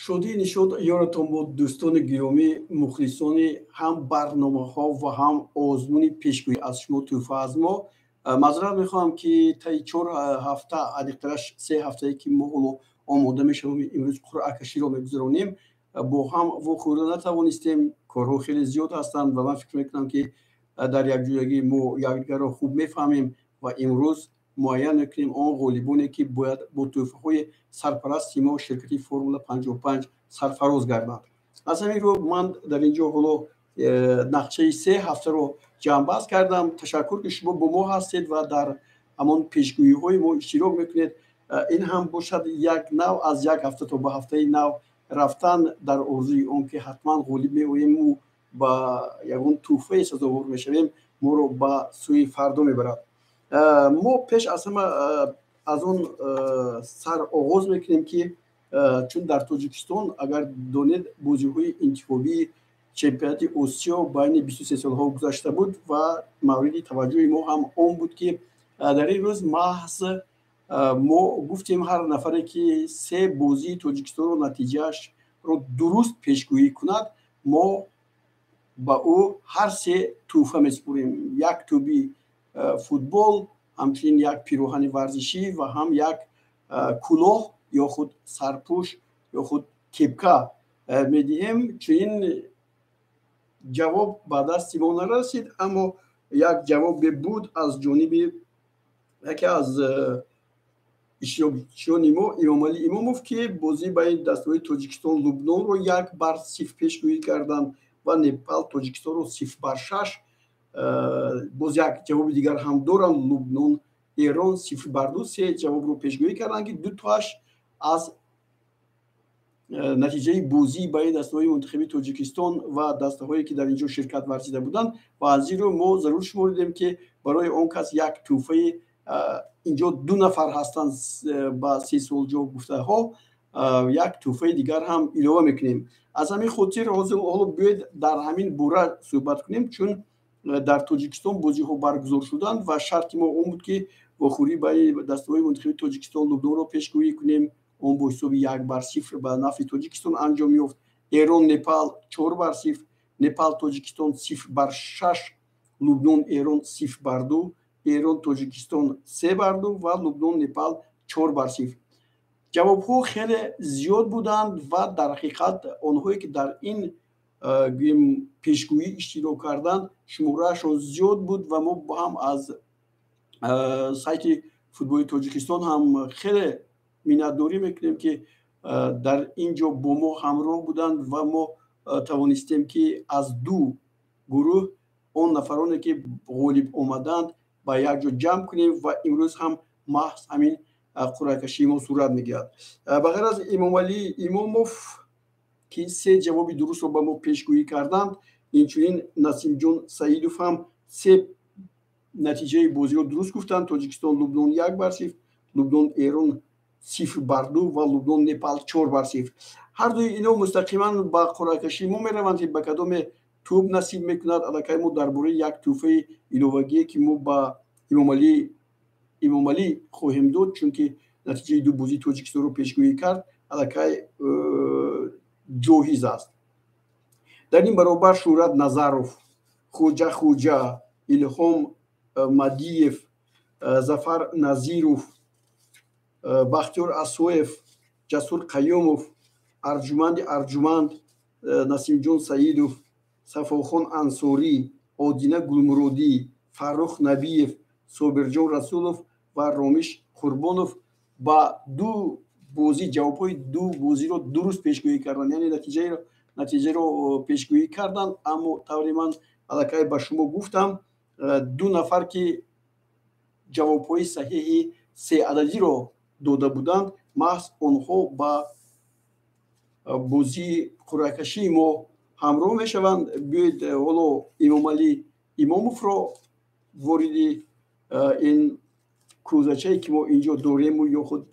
شادی نشاد یارتان با دوستان گرامی مخلصان هم برنامه ها و هم آزمون پیشگویی از شما توفه از ما معذرت میخوام که تا 4 هفته عدیقترش 3 هفته که ما آماده میشویم امروز قرعه کشی رو میگذرونیم با هم واقعا نتوانستیم کارها خیلی زیاد هستند و من فکر میکنم که در یک جایگی ما یکدیگر رو خوب میفهمیم و امروز معین میکنیم آن غالبانی که باید با توفه های سرپرست ما شرکتی فرمول 55 سرفراز گردند. از همین رو من در اینجا حالا نقشه 3 هفته رو جمع‌بندی کردم. تشکر که شما با ما هستید و در همان پیشگویی های ما اشتراک میکنید. این هم باشد یک نوع از یک هفته تا به هفته نو رفتن در آرزوی اون که حتما غالب می‌آییم و با یگان توفه سزاوار میشویم ما رو به سوی فردا میبرد. ما پیش از همه از اون سر آغاز میکنیم که چون در تاجیکستان اگر دانید بازی‌های انتخابی چمپیونات آسیا بین 23 سال‌ها گذشته بود و مورد توجه ما هم اون بود که در این روز محض ما گفتیم هر نفری که 3 بازی تاجیکستان رو نتیجهش رو درست پیشگویی کند ما با او هر 3 توفه میسپریم. یک توبی فوتبال، همچنین یک پیراهن ورزشی و هم یک کلاه یا خود سرپوش یا خود کپکا میدیم. چنین جواب به دست ما نرسید اما یک جواب بود از جانب یکی از اشتراکچیان ما امامعلی اماموف که بازی بین دسته‌های تاجیکستان لبنان رو 1-0 پیشگویی کردند و نپال تاجیکستان رو 0-6. باز یک جواب دیگر هم دارن لبنان ایران 0-2 3 جواب رو پیشگویی کردند که 2 تاش از نتیجه بازی بین دسته‌های منتخبی تاجیکستان و دسته‌هایی که در اینجا شرکت ورزیده بودند و از این رو ما ضرور شمردیم که برای اون کس یک توفه اینجا 2 نفر هستند با 3 سال جو گفته ها یک توفه دیگر هم علاوه میکنیم. از همین خاطر حالا بیاید در همین باره صحبت کنیم چون در تاجیکستان بازی ها برگزار شدند و شرط ما اون بود که واخوری برای دسته‌های منتخبی تاجیکستان لبنان رو پیشگویی کنیم. اون با حساب 1-0 به نفع تاجیکستان انجام یافت. ایران نپال 4-0 نپال تاجیکستان 0-6 لبنان ایران 0-2 ایران تاجیکستان 3-2 و لبنان نپال 4-0. جواب ها خیلی زیاد بودند و در حقیقت آنهایی که در این پیشگویی اشتراک کردند شمارهشون زیاد بود و ما با هم از سایت فوتبال تاجیکستان هم خیلی میnnت‌داری میکنیم که در اینجا با ما همراه بودند و ما توانستیم که از 2 گروه اون نفرانی که غالب آمدند با یک جا جمع کنیم و امروز هم محض همین قرعه کشی ما صورت میگیرد. بغیر از امامعلی اماموف که 3 جواب درست رو به ما پیشگویی کردند، اینچنین نسیم جان سعیدوف هم 3 نتیجه بازی رو درست گفتند. تاجیکستان لبنان 1-0 لبنان ایران 0-2 و لبنان نپال 4-0. هر دوی اینا مستقیما با قرعه کشی ما میروند که به کدام توپ نصیب میکند. الکی ما درباره یک توفه ایلوگی که ما با امامعلی خواهیم داد چون که نتیجه 2 بازی تاجیکستان رو پیشگویی کرد الکی جاهز است. در این برابر شورت نظروف، خوجا، الهام مدیف، ظفر نظیروف، بختیار اسویف، جسور قیوموف، ارجمند، نسیم جان سعیدوف، صفاخان انصاری، آدینه گلمرودی، فرخ نبیف، صابرجان رسولوف و رامیش قربانوف با 2 بازی جوابهای 2 بازی رو درست پیشگویی کردن. یعنی نتیجه رو پیشگویی کردن اما طوری من الکی به شما گفتم 2 نفر که جوابهای صحیح 3 عددی رو داده بودند محض آنها با بازی قرعه کشی ما همراه میشوند. بیاید حالا امامعلی اماموف رو وارد این کوزچه‌ای که ما اینجا داریم و یا خود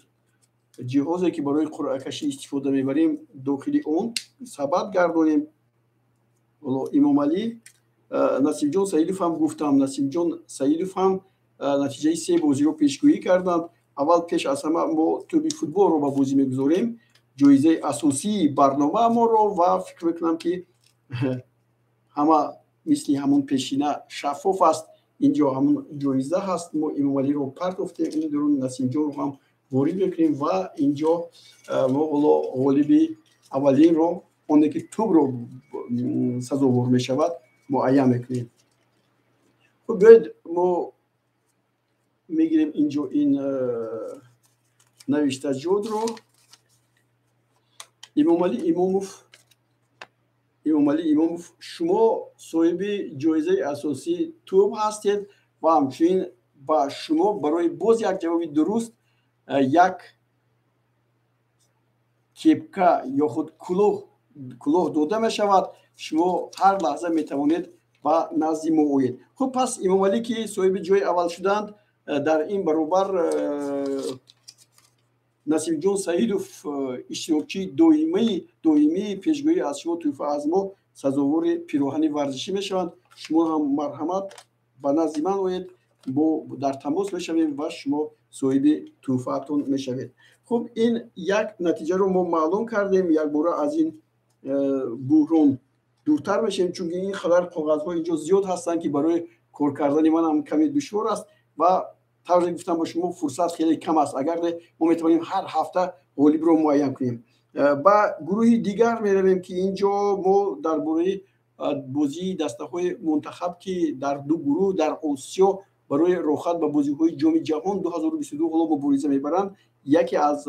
جهازی که برای قرعه کشی استفاده میبریم داخلی اون ثبت گردونیم. حالا امامعلی نسیم جان سعیدوف هم گفتم نسیم جان سعیدوف هم نتیجه 3 بازی رو پیشگویی کردند. اول پیش از همه ما توبی فوتبال رو با بازی میگذاریم. جایزه اساسی برنامه ما رو و فکر میکنم که همه مثل همون پیشینه شفاف است. اینجا همون جایزه هست، ما امام علی رو پرداختیم، این درون نسیم جان رو هم وارد بکنیم و اینجا ما غالب اولین رو اونه که توب رو سزاوار می شود معین میکنیم. خب باید ما میگیریم اینجا این نوشته جود رو. امام علی اماموف شما صاحب جایزه اساسی توب هستید و همچنین با شما برای باز یک جواب درست یک کپکا یا خود کلاه داده می شود. شما هر لحظه می توانید با نزد ما آیید. خب پس امام علی که صاحب جای اول شدند، در این برابر نسیم جان سعیدوف اشتراکی دائمی پیشگویی از شما توفه از ما سزاوار پیراهن ورزشی می شوند. شما هم مرحمت به نزد من آیید، با در تماس می شویم و شما صاحب توفهتون می شوید. خب این یک نتیجه رو ما معلوم کردیم. یک باره از این بحران دورتر میشیم، چون این خبر کاغذها اینجا زیاد هستند که برای کار کردن من هم کمی دشوار است و طوری گفتم با شما فرصت خیلی کم است. اگر ما میتونیم هر هفته غالب رو معین کنیم. با گروه دیگر میرویم که اینجا ما درباره بازی دسته‌های منتخب که در دو گروه در آسیا برای رخصت به بازی‌های جام جهان 2022 حالا مبارزه میبرند. یکی از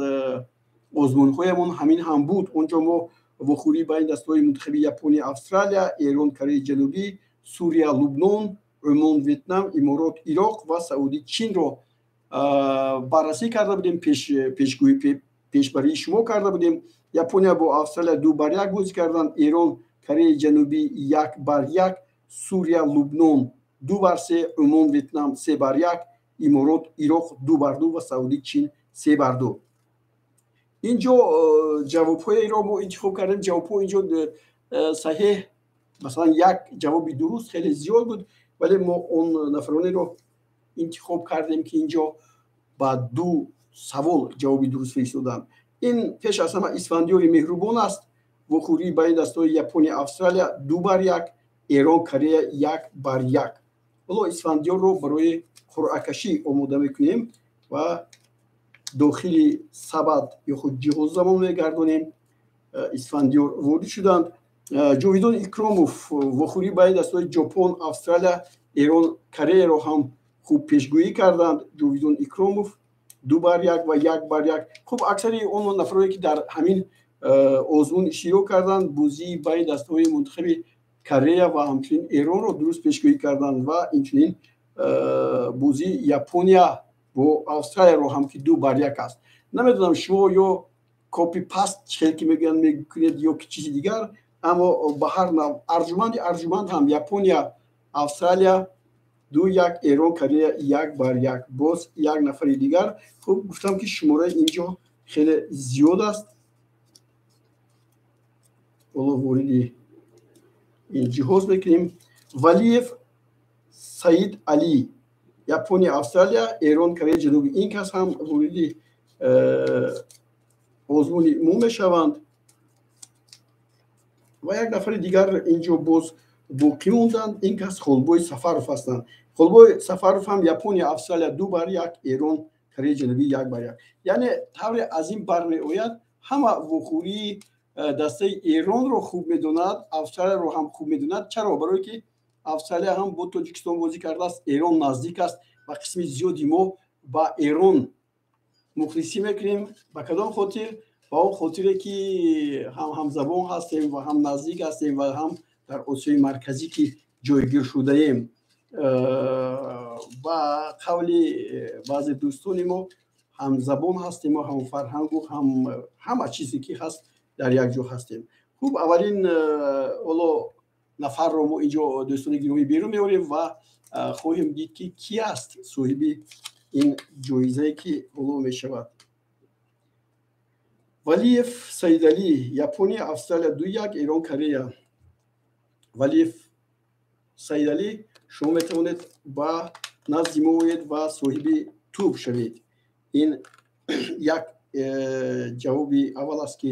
آزمون‌هایمون همین هم بود. اونجا ما وخوری بین دسته‌های منتخب ژاپنی، استرالیا، ایران، کره جنوبی، سوریه، لبنان، عمان، ویتنام، امارات، عراق و سعودی چین رو بررسی کرده بودیم. پیشبری شما کرده بودیم. ژاپنیا با استرالیا 2-1 بازی کردند. ایران، کره جنوبی 1-1، سوریه، لبنان 2-3، عمان، ویتنام 3-1، امارات، عراق 2-2 و سعودی چین 3-2. اینجا جواب‌های را ما انتخاب کردیم. جواب‌ها اینجا صحیح، مثلا یک جواب درست خیلی زیاد بود، ولی ما اون نفرانی رو انتخاب کردیم که اینجا با 2 سوال جواب درست فرستادن. این پیش از همه اسفندیار مهربان است. وخوری بین دسته‌های ژاپن، استرالیا 2-1، ایران، کره 1-1. حالا اسفندیار رو برای قرعه کشی آماده میکنیم و داخل سبد یا خود جهاز زمان میگردونیم. اسفندیار وارد شدند. جاویدان اکراموف وخوری بین دسته‌های ژاپن، استرالیا، ایران، کره رو هم خوب پیشگویی کردند. جاویدان اکراموف 2-1 و 1-1. خب اکثر اون نفرایی که در همین آزمون اشتراک کردند بازی بین دسته‌های منتخب کره و همچنین ایران رو درست پیشگویی کردند و اینچنین بازی ژاپنیا با استرالیا رو هم که 2-1 است. نمیدونم شما یا کپی پاست چه که میگید یا چیزی دیگر، اما به هر نوع ارجمند هم ژاپنیا، استرالیا 2-1، ایران، کره 1-1. باز یک نفر دیگر. خب گفتم که شماره اینجا خیلی زیاد است. حالا وارد این جهاز میکنیم. ولیف سعید علی ژاپن، استرالیا، ایران، کره جنوبی این کس هم وارد آزمون مو میشوند و یک نفر دیگر اینجا باز باقی موندند. این کس خلبوی سفروف هستند. خلبوی سفروف هم ژاپن، استرالیا 2-1، ایران، کره جنوبی 1-1. یعنی طور از این بر میآید همه وخوری دسته ایران رو خوب میدوند، استرالیا رو هم خوب میدوند. چرا؟ برای که استرالیا هم با تاجیکستان بازی کرده است، ایران نزدیک است و قسم زیادی ما با ایران مخلصی میکنیم. به کدام خاطر؟ با اون خاطره که هم زبان هستیم و هم نزدیک هستیم و هم در آسیای مرکزی که جایگیر شده ایم. و قول بعضی دوستان ما هم زبان هستیم و هم فرهنگ و همه چیزی که هست در یک جا هستیم. خوب اولین نفر رو ما اینجا دوستان گرامی بیرون میاریم و خواهیم دید که کی است صاحب این جایزه که حالا می شود. ولیف سعید علی ژاپن، استرالیا 2-1، ایران، کره. ولیف سعید علی شما میتونید با نزد ما آیید و صاحب توپ شوید. این یک ҷавоби аввал аст ки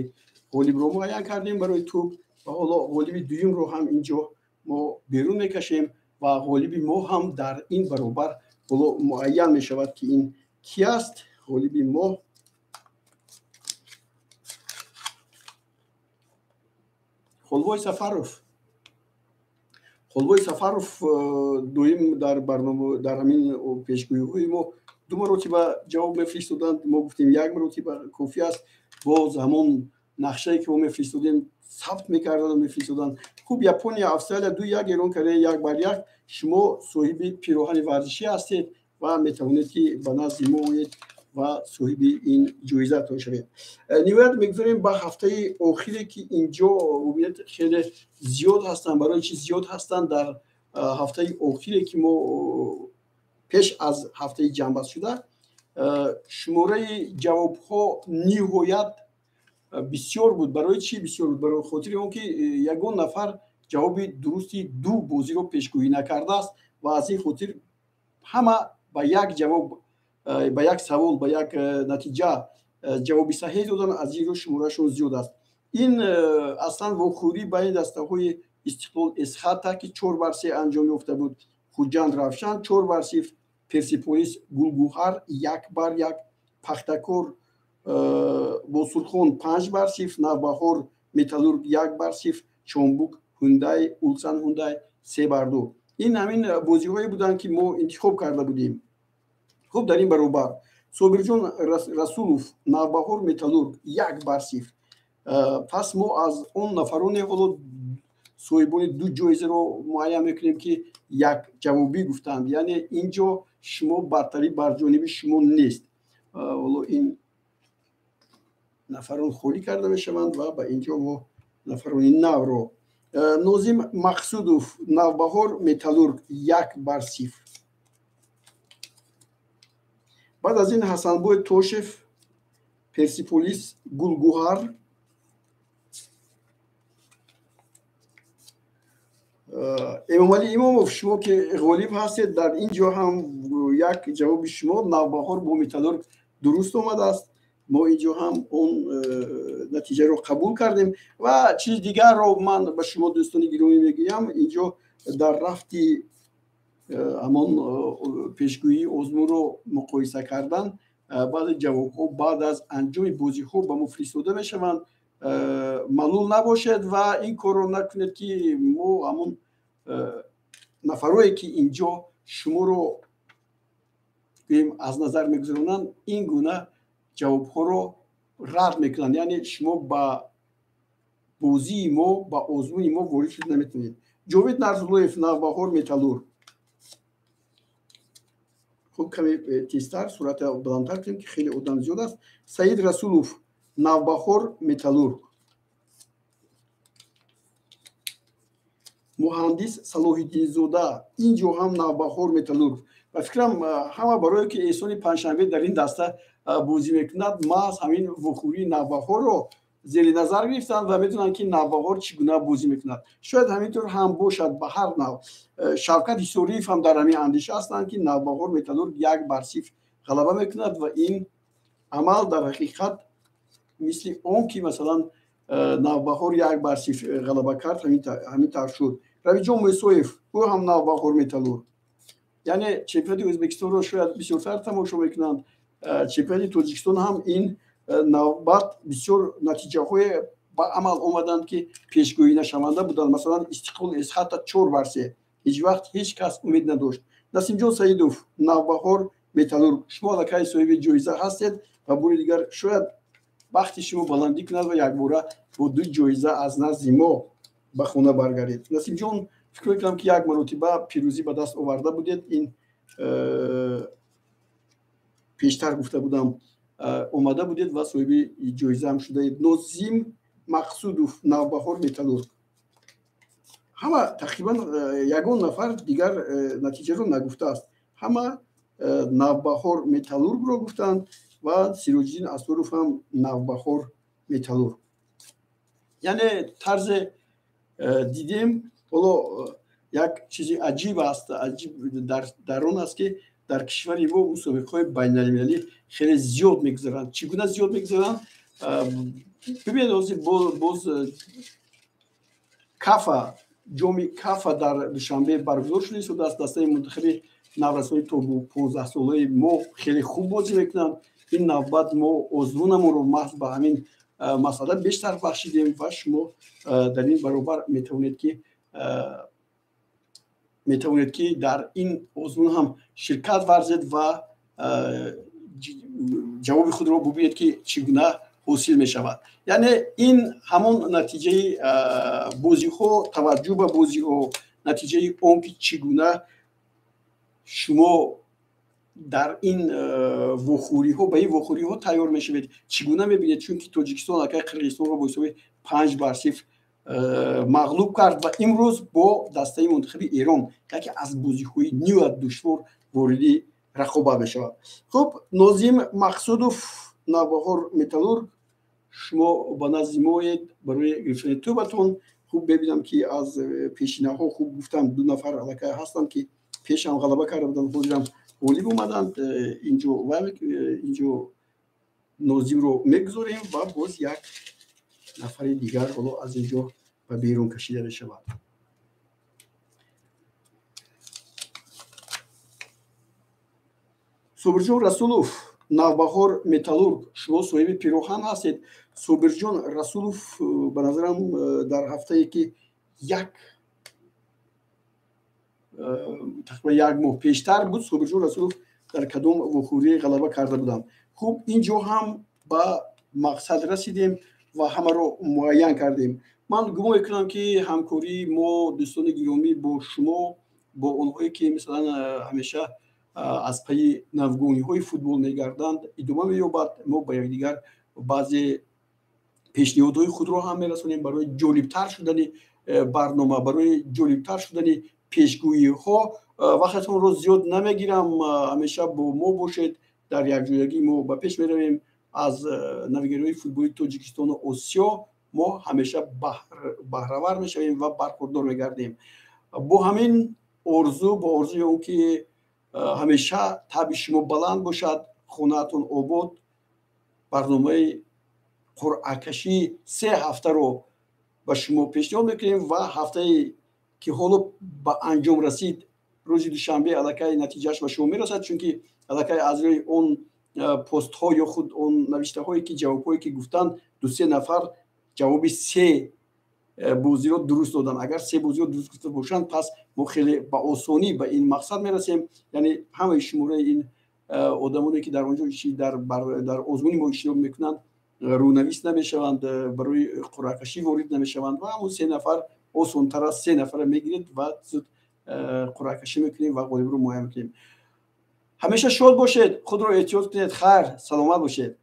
ғолибро муайян кардем барои тӯб ва ҳоло ғолиби дуюмро ҳам инҷо мо берун мекашем ва ғолиби мо ҳам дар ин баробар ҳоло муайян мешавад ки ин ки аст. ғолиби мо холбои Сафаров. холбои Сафаров дуюм дар барнома дар ҳамин пешгӯиҳои мо ду маротиба ҷавоб мефиристоданд. мо гуфтем як маротиба кофӣ аст. боз ҳамон нақшае ки мо мефиристодем сабт мекарданд ва мефиристоданд. хуб, Япония, Австралия 2-1 эрон кардем, 1-1. шумо соҳиби пироҳани варзишӣ ҳастед ва метавонед ки ба назди мо оед ва соҳиби ин ҷоизатон шавед. ниҳоят мегузорем ба ҳафтаи охире ки инҷо убед хеле зиёд ҳастанд. барои чи зиёд ҳастанд? дар ҳафтаи охире ки мо пеш аз ҳафтаи ҷанбастшуда шумораи ҷавобҳо ниҳоят бисёр буд. барои чи бисёр буд? барои хотири он ки ягон нафар ҷавоби дурусти ду бозиро пешгӯӣ накардааст ва аз ин хотир ҳама ба як ҷавоб, ба як савол, ба як натиҷа ҷавоби саҳеҳ додан. аз ин рӯ шуморашон зиёд аст. ин аслан вохӯрӣ байни дастаҳои Истиқлол Эсхата ки 4-3 анҷом ёфта буд. Хуҷанд Равшан 4-0, Персеполис Гулгуҳар 1-1, Пахтакор Босурхон 5-0, Навбаҳор Металлург 1-0, Чомбук Ҳундай Улсан Ҳундай 3-2. ин ҳамин бозиҳое буданд ки мо интихоб карда будем. хуб, дар ин баробар Собирҷон Расулов Навбаҳор Металлург 1-0. пас мо аз он нафароне ҳоло соҳибони ду ҷоизаро муайян мекунем ки як ҷавобӣ гуфтанд. яъне инҷо шумо бартарӣ бар ҷониби шумо нест. ҳоло ин нафарон холӣ карда мешаванд ва ба инҷо мо нафарони навро. Нозим Мақсудов Навбаҳор Металлург 1-0. баъд аз ин Ҳасанбой Тошев Персеполис Гулгуҳар, Эмомалӣ Имомов шумо ки ғолиб ҳастед, дар ин ҷо ҳам як ҷавоби шумо Навбаҳор бо Металлург дуруст омадааст. мо ин ҷо ҳам он натиҷаро қабул кардем. ва чизи дигарро ман ба шумо дӯстони гиромӣ мегӯям. ин ҷо дар рафти ҳамон пешгӯии озмунро муқоиса кардан баъди ҷавобҳо баъд аз анҷоми бозиҳо ба мо фиристода мешаванд. маълул набошед ва ин корро накунед ки мо ҳамон нафарое ки инҷо шуморо аз назар мегузаронанд ин гуна ҷавобҳоро рад мекунанд. яъне шумо ба бозии мо, ба озмуни мо ворид шуда наметавонед. ҷовед Нарзуллоев Навбаҳор Металлург. хуб, каме тезтар суръати баландтар кунем ки хеле одам зиёд аст. Саид Расулов Навбаҳор Металлург. муҳандис Салоҳиддинзода инҷо ҳам Навбаҳор Металлург. ба фикрам ҳама барое ки эҳсони панҷшанбе дар ин даста бозӣ мекунад маҳз ҳамин вохӯрии Навбаҳорро зери назар гирифтанд ва медонанд ки Навбаҳор чӣ гуна бозӣ мекунад. шояд ҳаминтур ҳам бошад ба ҳар нав. Шавкат Исориев ҳам дар ҳамин андеша ҳастанд ки Навбаҳор Металлург 1-0 ғалаба мекунад ва ин амал дар ҳақиқат мисли он ки масалан Навбаҳор 1-0 ғалаба кард ҳамин тавр шуд. Равиҷон Муисоев ӯ ҳам Навбаҳор Металлург. яъне чемпионати Ӯзбекистонро шояд бисёртар тамошо мекунанд. чемпионати Тоҷикистон ҳам ин навбат бисёр натиҷаҳое ба амал омаданд ки пешгӯӣ нашаванда буданд. масалан Истиқлол Эсхата 4-3 ҳеҷ вақт ҳеҷ кас умед надошт. Насимҷон Саидов Навбаҳор Металлург. шумо аллакай соҳиби ҷоиза ҳастед ва бори дигар шояд бахти шумо баландӣ кунад ва якбора бо ду ҷоиза аз назди мо ба хона баргардед. Насимҷон фикр мекунам ки як маротиба пирӯзӣ ба даст оварда будед. ин пештар гуфта будам омада будед ва соҳиби ҷоизаам шудаед. Нозим Мақсудов Навбаҳор Металлург. ҳама тақрибан ягон нафар дигар натиҷаро нагуфтааст. ҳама Навбаҳор Металлургро гуфтанд ва Сироҷиддин Асоров ҳам Навбаҳор Металлург. яъне тарзе дидем ҳоло як чизи аҷиб аст. аҷиб дар он аст ки در کشور ما مسابقه‌های بین‌المللی خیلی زیاد میگذارن. چگونه زیاد میگذارن؟ ببینید باز کافا جام کافا در دوشنبه برگزار شده است. دسته منتخب نورسانی تا 15 ساله ما خیلی خوب بازی میکنن. این نوبت ما عضوانمون رو محض به همین مسئله بیشتر بخشیدیم و شما در این برابر میتوانید که در این عضوان هم شرکت ورزید و جواب خود رو ببینید که چگونه حاصل می شود. یعنی این همون نتیجه بازی ها، توجه به بازی ها، نتیجه اون که چگونه شما در این وخوری ها به این وخوری ها تیار می شوید، چگونه می بینید. چون که تاجیکستان اگر قرقیزستان رو با حساب 5-0 مغلوب کرد و امروز با دسته منتخب ایران یکی از بازی های نیو دشوار وارد رقابت می شود. خب ناظم مقصودوف، نوبهار متالورگ، شما با نظیمایید برای گرفتن توپتون. خوب ببینم که از پیشینه ها خوب گفتم 2 نفر علاقه هستن که پیش هم غلبه کرده بودن، خودم غالب اومدن. اینجا ناظم رو میگذاریم و باز یک نفر دیگر حالا از اینجا به بیرون کشیده بشود. صابرجان رسولوف، نوبهار متالورگ، شما صاحب پیراهن هستید. صابرجان رسولوف به نظرم در هفته که تقریبا یک ماه پیشتر بود صابرجان رسولوف در کدام وخوری غلبه کرده بودم. خوب اینجا هم به مقصد رسیدیم و همه رو معین کردیم. من گمان میکنم که همکاری ما دوستان گرامی با شما، با اونهایی که مثلا همیشه از پی نوگونی های فوتبال میگردند ادامه مییابد. ما با یکدیگر بعضی پیشنهادهای خود را هم میرسونیم برای جالبتر شدن برنامه، برای جالبتر شدن پیشگویی ها. وقتتون رو زیاد نمیگیرم، همیشه با ما باشید. در یک جایگی ما به پیش میرویم. از نویگری فوتبالی تاجیکستان و آسیا ما همیشه بهره‌ور میشویم و برخوردار میگردیم. با همین آرزو، با آرزوی اون که همیشه تب شما بلند باشد، خونه‌تون آباد. برنامه قرعه‌کشی 3 هفته رو با شما پیشنهاد میکنیم و هفته که حالا به انجام رسید روز دوشنبه الکی نتیجهش به شما میرسد. چون که الکی از روی اون پست ها یا خود اون نوشته هایی که جواب هایی که گفتن 2-3 نفر جواب 3 بازی رو درست دادن. اگر 3 بازی رو درست گفته باشند پس ما خیلی با آسانی به این مقصد میرسیم. یعنی همه شماره این آدمانی که در اونجا در آزمون ما اشتراک میکنند رونویس نمیشوند، برای قرعه‌کشی وارد نمیشوند و همون 3 نفر آسان‌تر از 3 نفر میگیرید و زود قرعه‌کشی میکنیم و غالب رو معین میکنیم. همیشه شاد باشید، خود رو احتیاط کنید. خیر، سلامت باشید.